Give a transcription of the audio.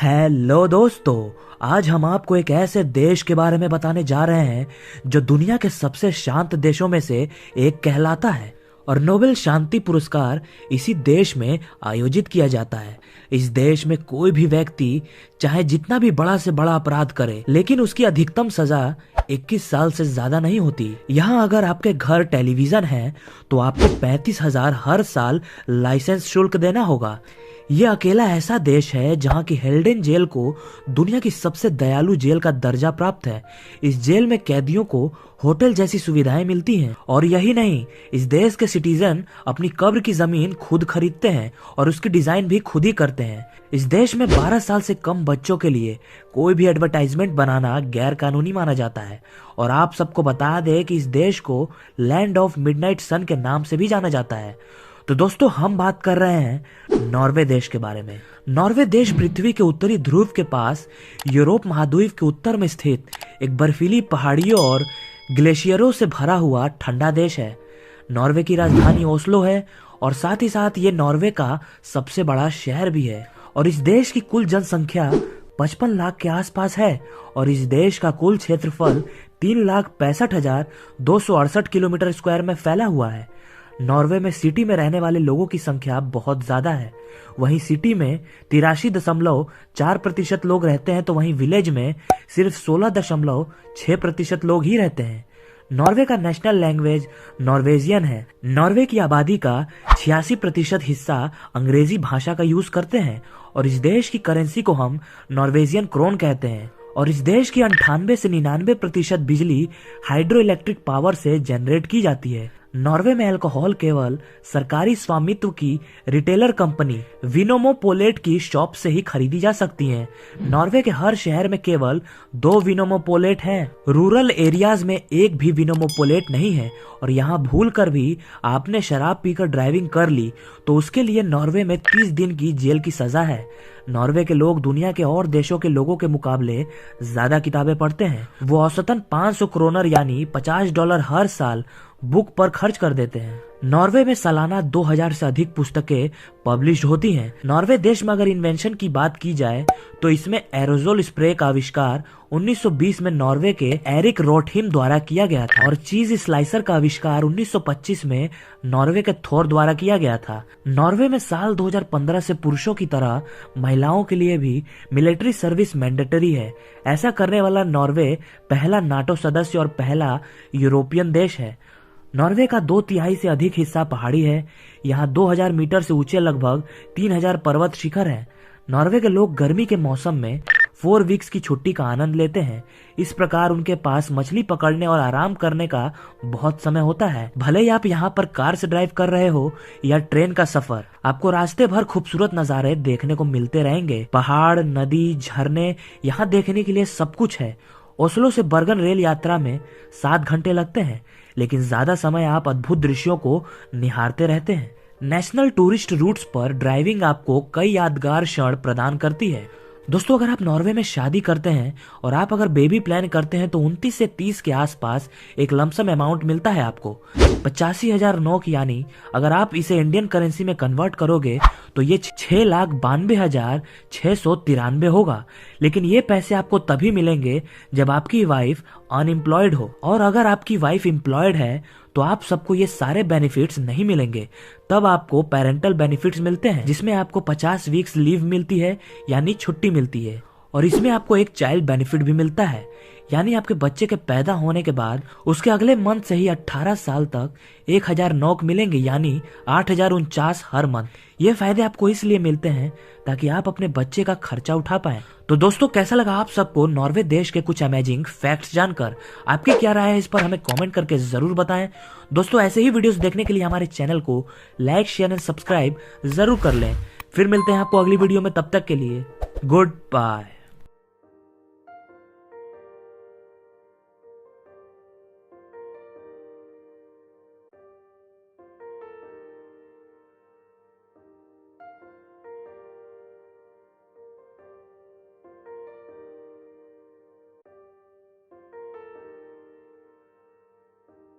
Hello दोस्तों, आज हम आपको एक ऐसे देश के बारे में बताने जा रहे हैं जो दुनिया के सबसे शांत देशों में से एक कहलाता है और नोबेल शांति पुरस्कार इसी देश में आयोजित किया जाता है। इस देश में कोई भी व्यक्ति चाहे जितना भी बड़ा से बड़ा अपराध करे, लेकिन उसकी अधिकतम सजा 21 साल से ज्यादा नहीं होती। यहाँ अगर आपके घर टेलीविजन है तो आपको 35,000 हर साल लाइसेंस शुल्क देना होगा। यह अकेला ऐसा देश है जहाँ की हेल्डेन जेल को दुनिया की सबसे दयालु जेल का दर्जा प्राप्त है। इस जेल में कैदियों को होटल जैसी सुविधाएं मिलती हैं और यही नहीं, इस देश के सिटीजन अपनी कब्र की जमीन खुद खरीदते हैं और उसकी डिजाइन भी खुद ही करते हैं। इस देश में 12 साल से कम बच्चों के लिए कोई भी एडवर्टाइजमेंट बनाना गैर कानूनी माना जाता है। और आप सबको बता दें कि इस देश को लैंड ऑफ मिडनाइट सन के नाम से भी जाना जाता है। तो दोस्तों, हम बात कर रहे हैं नॉर्वे देश के बारे में। नॉर्वे देश पृथ्वी के उत्तरी ध्रुव के पास यूरोप महाद्वीप के उत्तर में स्थित एक बर्फीली पहाड़ियों और ग्लेशियरों से भरा हुआ ठंडा देश है। नॉर्वे की राजधानी ओस्लो है और साथ ही साथ ये नॉर्वे का सबसे बड़ा शहर भी है। और इस देश की कुल जनसंख्या 55 लाख के आसपास है और इस देश का कुल क्षेत्रफल 3,65,268 किलोमीटर स्क्वायर में फैला हुआ है। नॉर्वे में सिटी में रहने वाले लोगों की संख्या बहुत ज्यादा है। वहीं सिटी में 83.4% लोग रहते हैं, तो वहीं विलेज में सिर्फ 16.6% लोग ही रहते हैं। नॉर्वे का नेशनल लैंग्वेज नॉर्वेजियन है। नॉर्वे की आबादी का 86% हिस्सा अंग्रेजी भाषा का यूज करते हैं और इस देश की करेंसी को हम नॉर्वेजियन क्रोन कहते हैं। और इस देश की 98 से 99% बिजली हाइड्रो इलेक्ट्रिक पावर से जनरेट की जाती है। नॉर्वे में अल्कोहल केवल सरकारी स्वामित्व की रिटेलर कंपनी विनोमोपोलेट की शॉप से ही खरीदी जा सकती है। नॉर्वे के हर शहर में केवल 2 विनोमोपोलेट हैं। रूरल एरियाज में एक भी विनोमोपोलेट नहीं है और यहाँ भूल कर भी आपने शराब पीकर ड्राइविंग कर ली तो उसके लिए नॉर्वे में 30 दिन की जेल की सजा है। नॉर्वे के लोग दुनिया के और देशों के लोगों के मुकाबले ज्यादा किताबें पढ़ते हैं। वो औसतन 500 क्रोनर यानी $50 हर साल बुक पर खर्च कर देते हैं। नॉर्वे में सालाना 2000 से अधिक पुस्तकें पब्लिश होती हैं। नॉर्वे देश में अगर इन्वेंशन की बात की जाए तो इसमें एरोजोल स्प्रे का आविष्कार 1920 में नॉर्वे के एरिक रोटहिम द्वारा किया गया था और चीज स्लाइसर का आविष्कार 1925 में नॉर्वे के थोर द्वारा किया गया था। नॉर्वे में साल 2015 से पुरुषों की तरह महिलाओं के लिए भी मिलिट्री सर्विस मैंडेटरी है। ऐसा करने वाला नॉर्वे पहला नाटो सदस्य और पहला यूरोपियन देश है। नॉर्वे का 2/3 से अधिक हिस्सा पहाड़ी है। यहाँ 2000 मीटर से ऊंचे लगभग 3000 पर्वत शिखर हैं। नॉर्वे के लोग गर्मी के मौसम में 4 वीक्स की छुट्टी का आनंद लेते हैं। इस प्रकार उनके पास मछली पकड़ने और आराम करने का बहुत समय होता है। भले ही आप यहाँ पर कार से ड्राइव कर रहे हो या ट्रेन का सफर, आपको रास्ते भर खूबसूरत नजारे देखने को मिलते रहेंगे। पहाड़, नदी, झरने, यहाँ देखने के लिए सब कुछ है। ओस्लो से बर्गन रेल यात्रा में 7 घंटे लगते हैं, लेकिन ज्यादा समय आप अद्भुत दृश्यों को निहारते रहते हैं। नेशनल टूरिस्ट रूट्स पर ड्राइविंग आपको कई यादगार क्षण प्रदान करती है। दोस्तों, अगर आप नॉर्वे में शादी करते हैं और आप अगर बेबी प्लान करते हैं तो 29 से 30 के आसपास एक लमसम अमाउंट मिलता है आपको। 85,000 नॉक, यानी अगर आप इसे इंडियन करेंसी में कन्वर्ट करोगे तो ये 6,92,693 होगा। लेकिन ये पैसे आपको तभी मिलेंगे जब आपकी वाइफ अनएम्प्लॉयड हो, और अगर आपकी वाइफ एम्प्लॉयड है तो आप सबको ये सारे बेनिफिट्स नहीं मिलेंगे। तब आपको पेरेंटल बेनिफिट्स मिलते हैं, जिसमें आपको 50 वीक्स लीव मिलती है यानी छुट्टी मिलती है। और इसमें आपको एक चाइल्ड बेनिफिट भी मिलता है, यानी आपके बच्चे के पैदा होने के बाद उसके अगले मंथ से ही 18 साल तक 1000 नॉक मिलेंगे, यानी 8,049 हर मंथ। ये फायदे आपको इसलिए मिलते हैं ताकि आप अपने बच्चे का खर्चा उठा पाएं। तो दोस्तों, कैसा लगा आप सबको नॉर्वे देश के कुछ अमेजिंग फैक्ट्स जानकर? आपकी क्या राय है इस पर हमें कमेंट करके जरूर बताएं। दोस्तों, ऐसे ही वीडियोस देखने के लिए हमारे चैनल को लाइक, शेयर एंड सब्सक्राइब जरूर कर लें। फिर मिलते हैं आपको अगली वीडियो में, तब तक के लिए गुड बाय।